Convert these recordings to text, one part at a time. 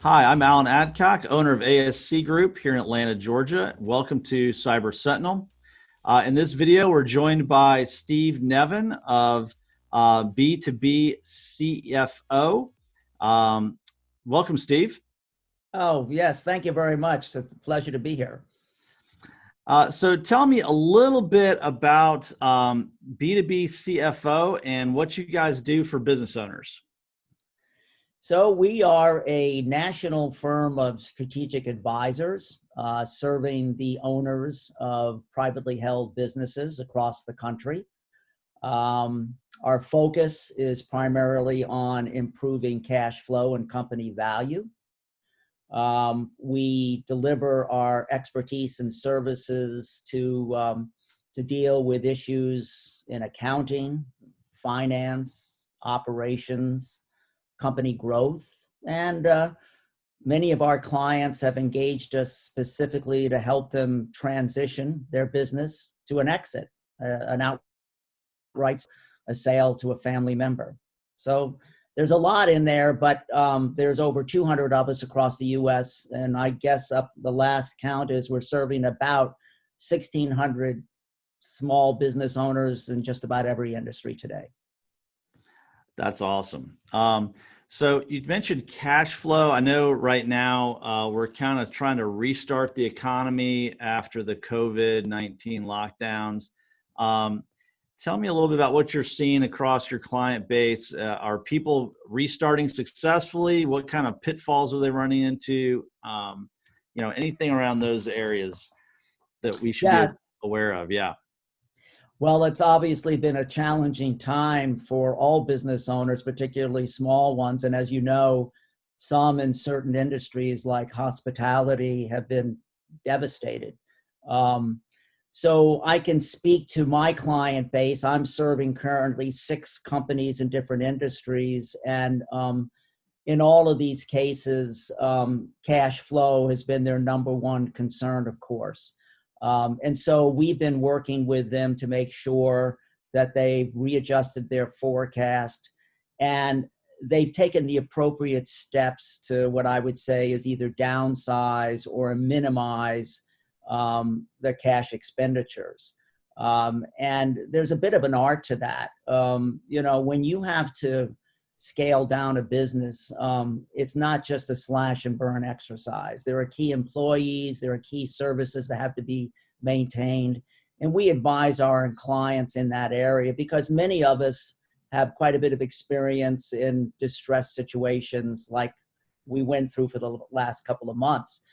Hi, I'm Alan Adcock, owner of ASC Group here in Atlanta, Georgia. Welcome to Cyber Sentinel. In this video, we're joined by Steve Nevin of B2B CFO. Welcome, Steve. Oh, yes. Thank you very much. It's a pleasure to be here. So tell me a little bit about B2B CFO and what you guys do for business owners. So we are a national firm of strategic advisors serving the owners of privately held businesses across the country. Our focus is primarily on improving cash flow and company value. We deliver our expertise and services to deal with issues in accounting, finance, operations, company growth, and many of our clients have engaged us specifically to help them transition their business to an exit, an outright, a sale to a family member. So there's a lot in there, but there's over 200 of us across the U.S., and I guess the last count is we're serving about 1,600 small business owners in just about every industry today. That's awesome. So you mentioned cash flow. I know right now we're kind of trying to restart the economy after the COVID-19 lockdowns. Tell me a little bit about what you're seeing across your client base. Are people restarting successfully? What kind of pitfalls are they running into? Anything around those areas that we should be aware of? Yeah. Well, it's obviously been a challenging time for all business owners, particularly small ones. And as you know, some in certain industries like hospitality have been devastated. So I can speak to my client base. I'm serving currently 6 companies in different industries. And in all of these cases, cash flow has been their number one concern, of course. And so we've been working with them to make sure that they've readjusted their forecast and they've taken the appropriate steps to what I would say is either downsize or minimize their cash expenditures. And there's a bit of an art to that. When you have to scale down a business, it's not just a slash and burn exercise. There are key employees, there are key services that have to be maintained. And we advise our clients in that area because many of us have quite a bit of experience in distress situations like we went through for the last couple of months.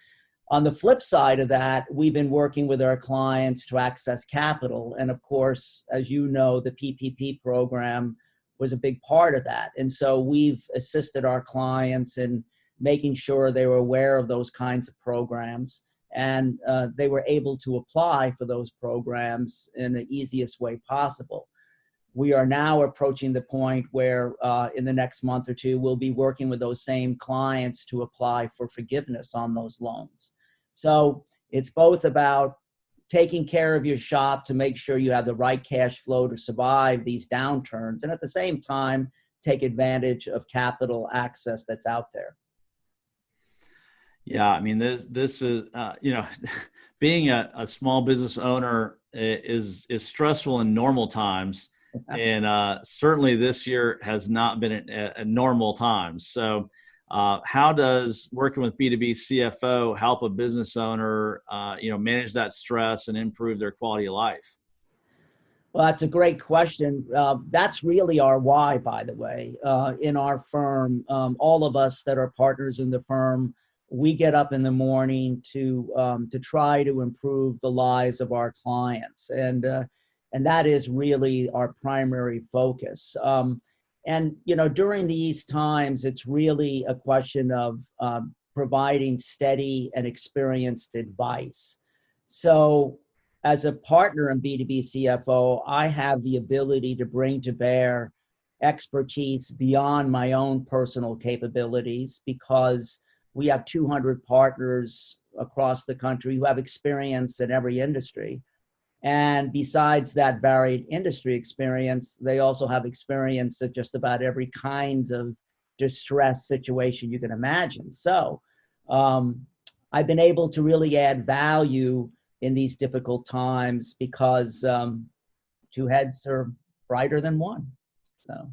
On the flip side of that, we've been working with our clients to access capital. And of course, as you know, the PPP program was a big part of that. And so we've assisted our clients in making sure they were aware of those kinds of programs and they were able to apply for those programs in the easiest way possible. We are now approaching the point where in the next month or two, we'll be working with those same clients to apply for forgiveness on those loans. So it's both about taking care of your shop to make sure you have the right cash flow to survive these downturns, and at the same time, take advantage of capital access that's out there. Yeah, I mean, this is, being a small business owner is stressful in normal times, and certainly this year has not been a normal time. So how does working with B2B CFO help a business owner, manage that stress and improve their quality of life? Well, that's a great question. That's really our why, by the way, in our firm. All of us that are partners in the firm, we get up in the morning to try to improve the lives of our clients, and that is really our primary focus. And during these times, it's really a question of providing steady and experienced advice. So as a partner in B2B CFO, I have the ability to bring to bear expertise beyond my own personal capabilities because we have 200 partners across the country who have experience in every industry. And besides that varied industry experience, they also have experience at just about every kind of distress situation you can imagine. So I've been able to really add value in these difficult times because two heads are brighter than one. So.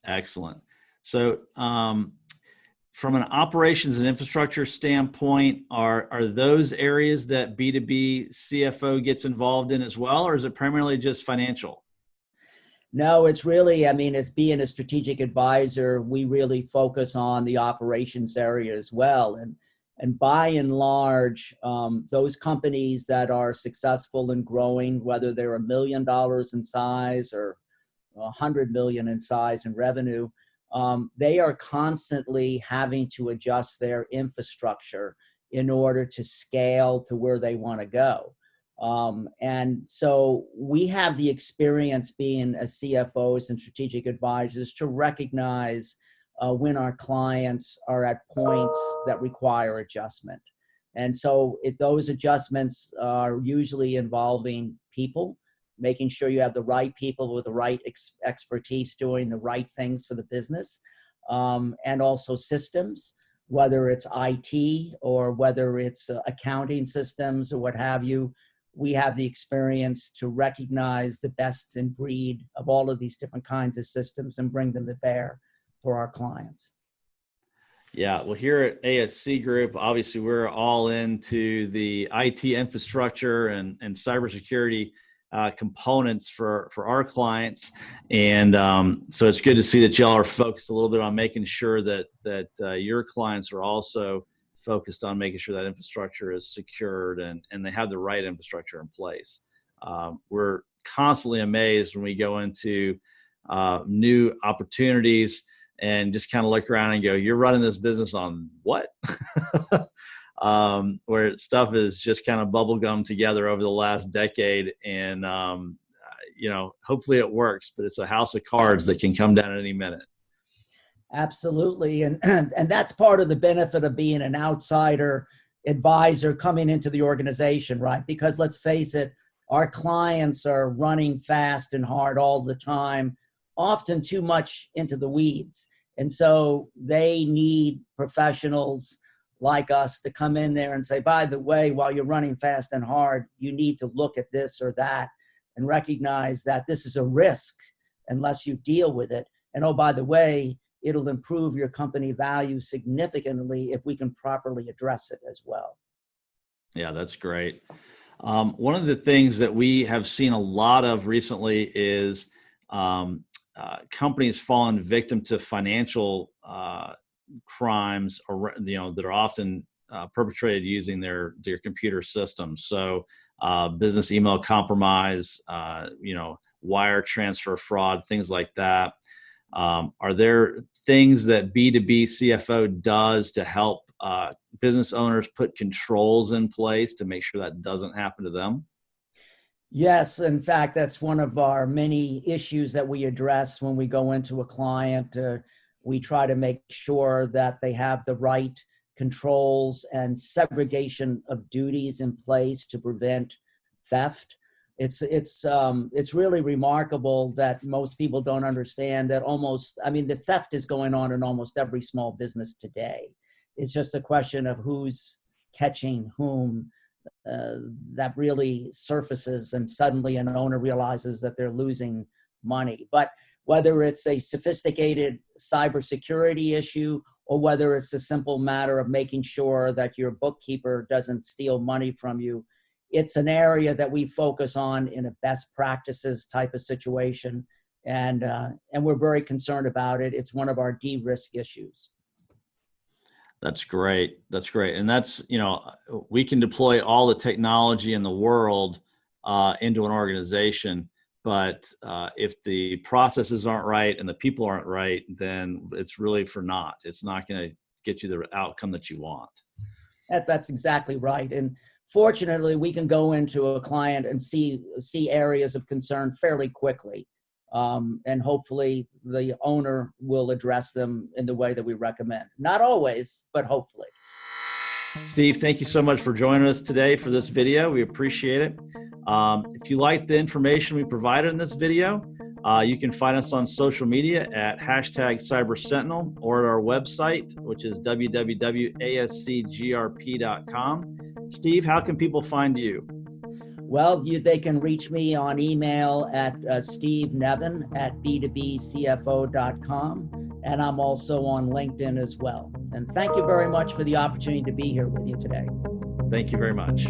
Excellent. So from an operations and infrastructure standpoint, are those areas that B2B CFO gets involved in as well, or is it primarily just financial? No, it's really, I mean, as being a strategic advisor, we really focus on the operations area as well. And by and large, those companies that are successful and growing, whether they're $1 million in size or 100 million in size and revenue, they are constantly having to adjust their infrastructure in order to scale to where they want to go. And so we have the experience being as CFOs and strategic advisors to recognize when our clients are at points that require adjustment. And so if those adjustments are usually involving people, making sure you have the right people with the right expertise doing the right things for the business, and also systems, whether it's IT or whether it's accounting systems or what have you. We have the experience to recognize the best in breed of all of these different kinds of systems and bring them to bear for our clients. Yeah, well, here at ASC Group, obviously we're all into the IT infrastructure and cybersecurity components for our clients, and so it's good to see that y'all are focused a little bit on making sure that your clients are also focused on making sure that infrastructure is secured and they have the right infrastructure in place. We're constantly amazed when we go into new opportunities and just kind of look around and go, you're running this business on what? Where stuff is just kind of bubblegum together over the last decade. And, hopefully it works, but it's a house of cards that can come down at any minute. Absolutely. And that's part of the benefit of being an outsider advisor coming into the organization, right? Because let's face it, our clients are running fast and hard all the time, often too much into the weeds. And so they need professionals like us to come in there and say, by the way, while you're running fast and hard, you need to look at this or that and recognize that this is a risk unless you deal with it. And oh, by the way, it'll improve your company value significantly if we can properly address it as well. Yeah, that's great. One of the things that we have seen a lot of recently is companies falling victim to financial crimes, or that are often perpetrated using their computer systems. So business email compromise, wire transfer fraud, things like that. Are there things that B2B CFO does to help business owners put controls in place to make sure that doesn't happen to them? Yes, in fact, that's one of our many issues that we address when we go into a client. We try to make sure that they have the right controls and segregation of duties in place to prevent theft. It's really remarkable that most people don't understand that the theft is going on in almost every small business today. It's just a question of who's catching whom that really surfaces, and suddenly an owner realizes that they're losing money. But whether it's a sophisticated cybersecurity issue or whether it's a simple matter of making sure that your bookkeeper doesn't steal money from you, it's an area that we focus on in a best practices type of situation, and we're very concerned about it. It's one of our de-risk issues. That's great. That's great. And that's, we can deploy all the technology in the world into an organization, but if the processes aren't right and the people aren't right, then it's really for naught. It's not going to get you the outcome that you want. That's exactly right. And fortunately, we can go into a client and see areas of concern fairly quickly. And hopefully the owner will address them in the way that we recommend. Not always, but hopefully. Steve, thank you so much for joining us today for this video. We appreciate it. If you like the information we provided in this video, You can find us on social media at hashtag Cyber Sentinel or at our website, which is www.ascgrp.com. Steve, how can people find you? Well, they can reach me on email at stevenevin@b2bcfo.com, and I'm also on LinkedIn as well. And thank you very much for the opportunity to be here with you today. Thank you very much.